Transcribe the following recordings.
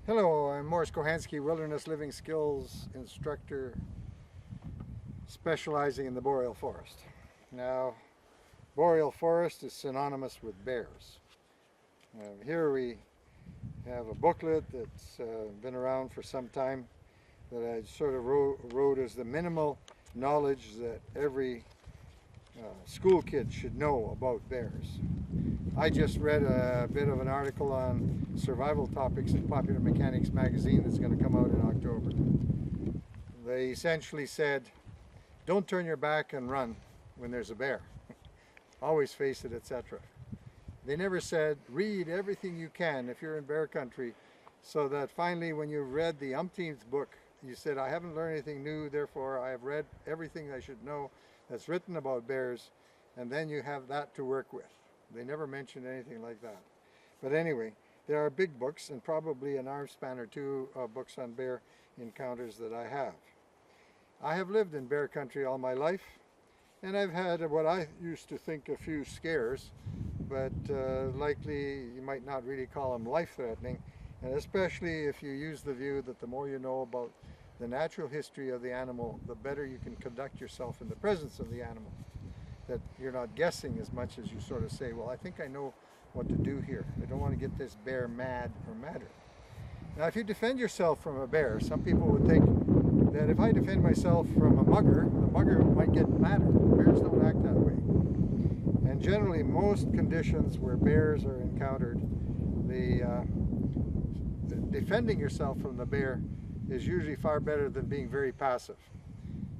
Hello, I'm Kochanski, Wilderness Living Skills instructor specializing in the boreal forest. Now, boreal forest is synonymous with bears. Here we have a booklet that's been around for some time that I sort of wrote as the minimal knowledge that every school kid should know about bears. I just read a bit of an article on survival topics in Popular Mechanics magazine that's going to come out in October. They essentially said, don't turn your back and run when there's a bear. Always face it, etc. They never said, read everything you can if you're in bear country, so that finally when you read the umpteenth book, you said, I haven't learned anything new, therefore I have read everything I should know that's written about bears, and then you have that to work with. They never mentioned anything like that. But anyway, there are big books and probably an arm span or two of books on bear encounters that I have. I have lived in bear country all my life, and I've had what I used to think a few scares, but likely you might not really call them life-threatening, and especially if you use the view that the more you know about the natural history of the animal, the better you can conduct yourself in the presence of the animal. That you're not guessing as much as you sort of say, well, I think I know what to do here. I don't want to get this bear mad or madder. Now, if you defend yourself from a bear, some people would think that if I defend myself from a mugger, the mugger might get madder. Bears don't act that way. And generally, most conditions where bears are encountered, the defending yourself from the bear is usually far better than being very passive.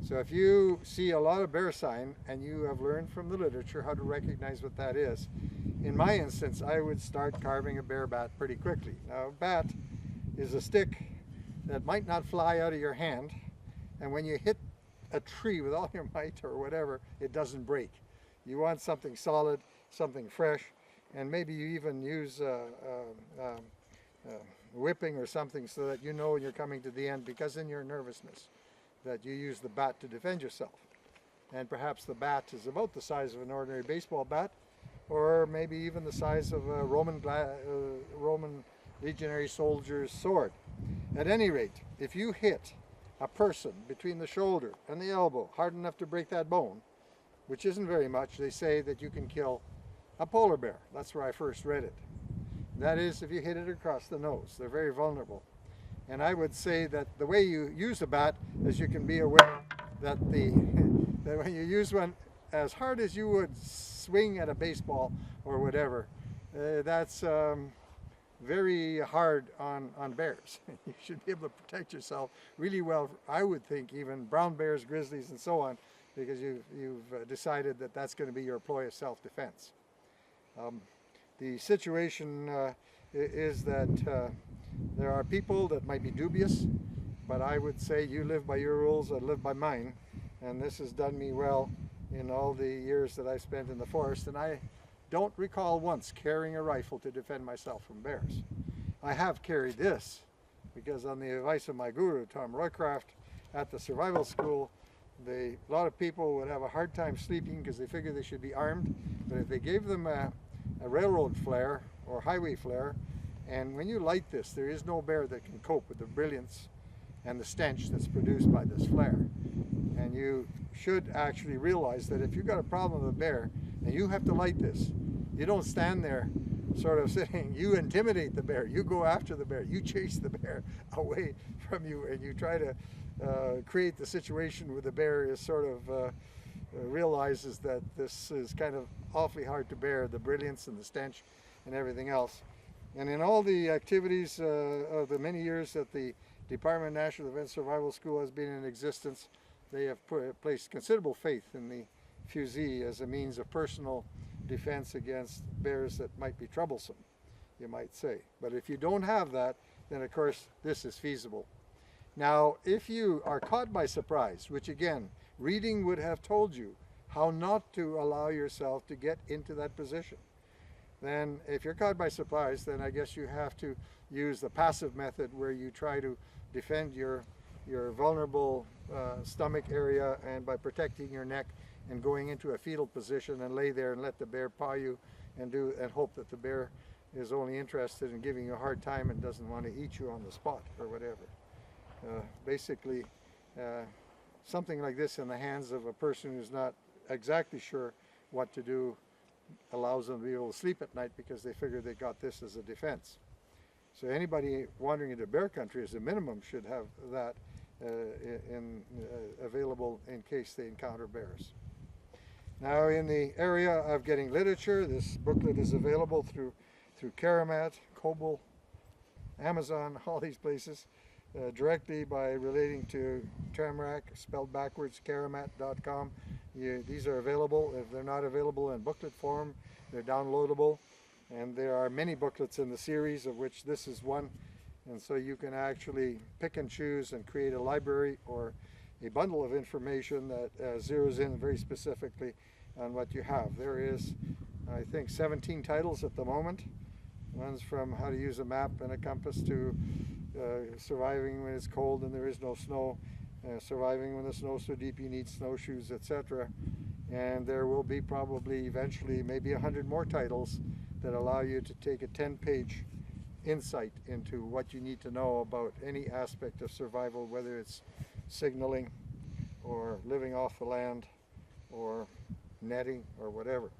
So if you see a lot of bear sign and you have learned from the literature how to recognize what that is, in my instance, I would start carving a bear bat pretty quickly. Now, a bat is a stick that might not fly out of your hand, and when you hit a tree with all your might or whatever, it doesn't break. You want something solid, something fresh, and maybe you even use whipping or something so that you know when you're coming to the end, because in your nervousness, that you use the bat to defend yourself. And perhaps the bat is about the size of an ordinary baseball bat, or maybe even the size of a Roman legionary soldier's sword. At any rate, if you hit a person between the shoulder and the elbow hard enough to break that bone, which isn't very much, they say that you can kill a polar bear. That's where I first read it. That is, if you hit it across the nose. They're very vulnerable. And I would say that the way you use a bat is you can be aware that that when you use one as hard as you would swing at a baseball or whatever, that's very hard on bears. You should be able to protect yourself really well, I would think, even brown bears, grizzlies, and so on, because you've decided that that's going to be your ploy of self-defense. The situation is that there are people that might be dubious, but I would say you live by your rules, I live by mine, and this has done me well in all the years that I spent in the forest, and I don't recall once carrying a rifle to defend myself from bears. I have carried this because on the advice of my guru, Tom Roycraft, at the survival school, a lot of people would have a hard time sleeping because they figured they should be armed, but if they gave them a railroad flare or highway flare, and when you light this, there is no bear that can cope with the brilliance and the stench that's produced by this flare. And you should actually realize that if you've got a problem with a bear and you have to light this, you don't stand there sort of saying, you intimidate the bear, you go after the bear, you chase the bear away from you, and you try to create the situation where the bear is sort of realizes that this is kind of awfully hard to bear, the brilliance and the stench and everything else. And in all the activities of the many years that the Department of National Defense Survival School has been in existence, they have placed considerable faith in the fusee as a means of personal defense against bears that might be troublesome, you might say. But if you don't have that, then of course this is feasible. Now, if you are caught by surprise, which again, reading would have told you how not to allow yourself to get into that position, then if you're caught by surprise, then I guess you have to use the passive method where you try to defend your vulnerable stomach area, and by protecting your neck and going into a fetal position and lay there and let the bear paw you and hope that the bear is only interested in giving you a hard time and doesn't want to eat you on the spot or whatever. Basically, something like this in the hands of a person who's not exactly sure what to do allows them to be able to sleep at night because they figure they got this as a defense. So anybody wandering into bear country as a minimum should have that available in case they encounter bears. Now, in the area of getting literature, this booklet is available through Karamat, Kobo, Amazon, all these places, directly by relating to Tamarack, spelled backwards, karamat.com. These are available. If they're not available in booklet form, they're downloadable. And there are many booklets in the series, of which this is one. And so you can actually pick and choose and create a library or a bundle of information that zeroes in very specifically on what you have. There is, I think, 17 titles at the moment. One's from how to use a map and a compass to surviving when it's cold and there is no snow, surviving when the snow's so deep you need snowshoes, etc. And there will be probably eventually maybe 100 more titles that allow you to take a 10-page insight into what you need to know about any aspect of survival, whether it's signaling or living off the land or netting or whatever.